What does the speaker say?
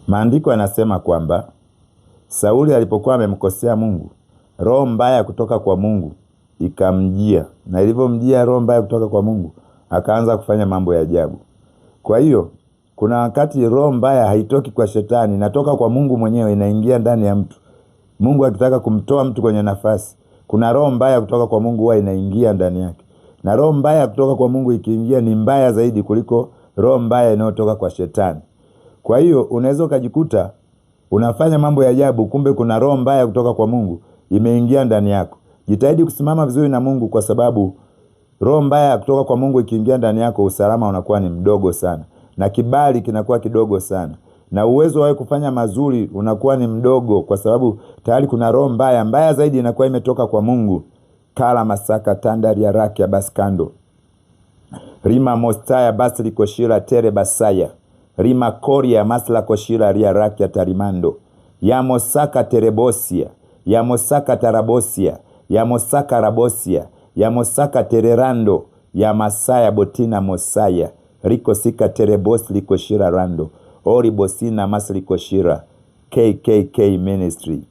Maandiko yanasema kwamba Sauli alipokuwa amemkosea Mungu, roho mbaya kutoka kwa Mungu ikamjia, na ilipomjia roho mbaya kutoka kwa Mungu akaanza kufanya mambo ya ajabu. Kwa hiyo kuna wakati roho mbaya haitoki kwa shetani, inatoka kwa Mungu mwenyewe, inaingia ndani ya mtu. Mungu akitaka kumtoa mtu kwenye nafasi, kuna roho mbaya kutoka kwa Mungu huwa inaingia ndani yake. Na roho mbaya kutoka kwa Mungu ikiingia ni mbaya zaidi kuliko roho mbaya inayotoka kwa shetani. Kwa hiyo unaweza ukajikuta unafanya mambo ya ajabu, kumbe kuna roho mbaya kutoka kwa Mungu imeingia ndani yako. Jitahidi kusimama vizuri na Mungu, kwa sababu roho mbaya kutoka kwa Mungu ikiingia ndani yako, usalama unakuwa ni mdogo sana, na kibali kinakuwa kidogo sana, na uwezo wa kufanya mazuri unakuwa ni mdogo, kwa sababu tayari kuna roho mbaya zaidi inakuwa imetoka kwa Mungu. Kala masaka tandari ya raki ya baskando rima mostaya basli koshira tere basaya rima koria masla koshira ria raki ya tarimando ya mosaka terebosia ya mosaka tarabosia ya mosaka rabosia ya mosaka tererando ya masaya botina mosaya riko sika terebos likoshira rando ori bosina masli koshira KKK Ministry.